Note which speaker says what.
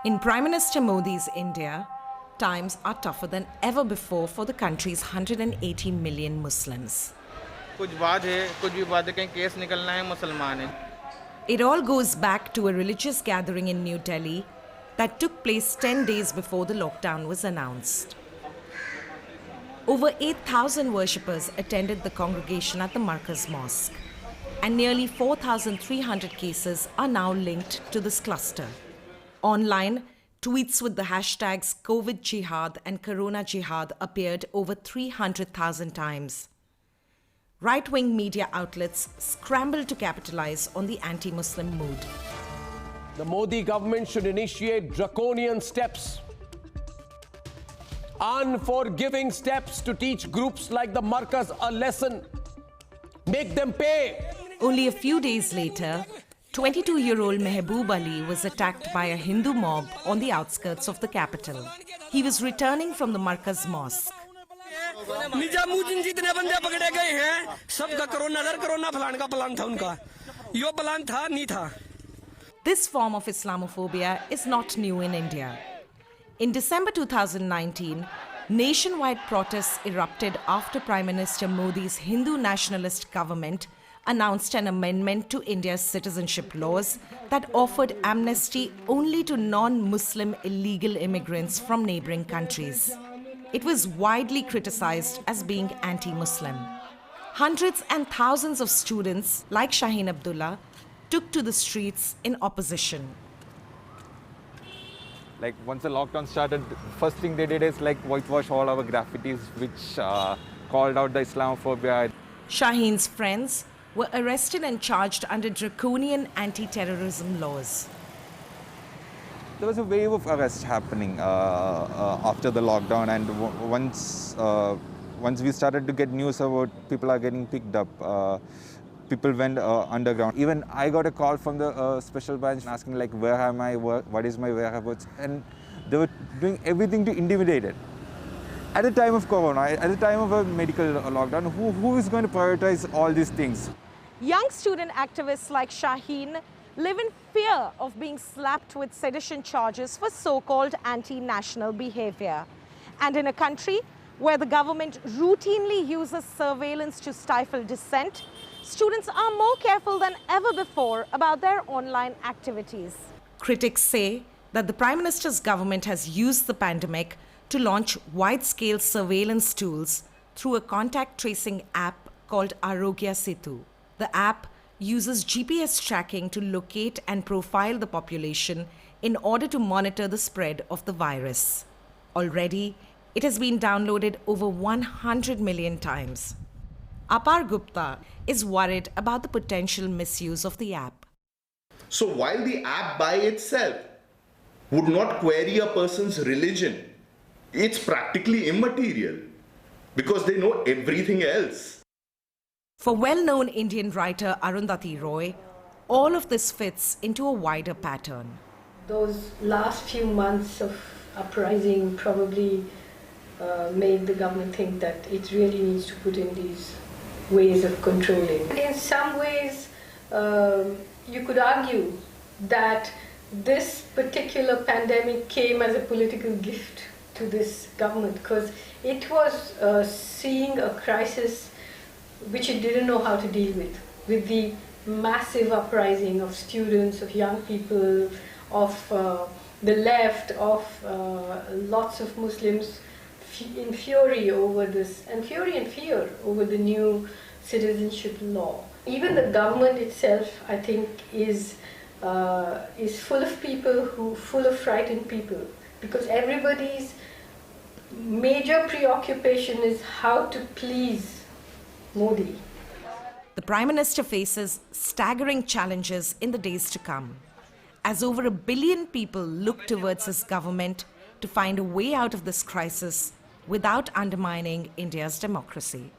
Speaker 1: In Prime Minister Modi's India, times are tougher than ever before for the country's 180 million Muslims. It all goes back to a religious gathering in New Delhi that took place 10 days before the lockdown was announced. Over 8,000 worshippers attended the congregation at the Markaz Mosque, and nearly 4,300 cases are now linked to this cluster. Online, tweets with the hashtags COVID Jihad and Corona Jihad appeared over 300,000 times. Right-wing media outlets scrambled to capitalize on the anti-Muslim mood.
Speaker 2: The Modi government should initiate draconian steps, unforgiving steps to teach groups like the Markaz a lesson. Make them pay.
Speaker 1: Only a few days later, 22-year-old Mehboob Ali was attacked by a Hindu mob on the outskirts of the capital. He was returning from the Markaz Mosque.
Speaker 3: Nizamuddin जितने बंदे पकड़े गए हैं सबका corona फलाने का plan था उनका यो प्लान था नहीं था.
Speaker 1: This form of Islamophobia is not new in India. In December 2019, nationwide protests erupted after Prime Minister Modi's Hindu nationalist government announced an amendment to India's citizenship laws that offered amnesty only to non-Muslim illegal immigrants from neighboring countries. It was widely criticized as being anti-Muslim. Hundreds and thousands of students, like Shaheen Abdullah, took to the streets in opposition.
Speaker 4: Like once the lockdown started, first thing they did is like whitewash all our graffitis which called out the Islamophobia.
Speaker 1: Shaheen's friends were arrested and charged under draconian anti-terrorism laws.
Speaker 4: There was a wave of arrests happening after the lockdown, and once we started to get news about people are getting picked up, people went underground. Even I got a call from the special branch asking like, where am I, what is my whereabouts, and they were doing everything to intimidate it. At the time of Corona, at the time of a medical lockdown, who is going to prioritize all these things?
Speaker 1: Young student activists like Shaheen live in fear of being slapped with sedition charges for so-called anti-national behavior. And in a country where the government routinely uses surveillance to stifle dissent, students are more careful than ever before about their online activities. Critics say that the Prime Minister's government has used the pandemic to launch wide-scale surveillance tools through a contact tracing app called Arogya Setu. The app uses GPS tracking to locate and profile the population in order to monitor the spread of the virus. Already, it has been downloaded over 100 million times. Apar Gupta is worried about the potential misuse of the app.
Speaker 5: So while the app by itself would not query a person's religion, it's practically immaterial because they know everything else.
Speaker 1: For well-known Indian writer Arundhati Roy, all of this fits into a wider pattern.
Speaker 6: Those last few months of uprising probably made the government think that it really needs to put in these ways of controlling. In some ways, you could argue that this particular pandemic came as a political gift to this government because it was seeing a crisis which it didn't know how to deal with the massive uprising of students, of young people, of the left, of lots of Muslims in fury over this, and fury and fear over the new citizenship law. Even the government itself, I think, is full of people full of frightened people, because everybody's major preoccupation is how to please Modi.
Speaker 1: The Prime Minister faces staggering challenges in the days to come, as over 1 billion people look towards his government to find a way out of this crisis without undermining India's democracy.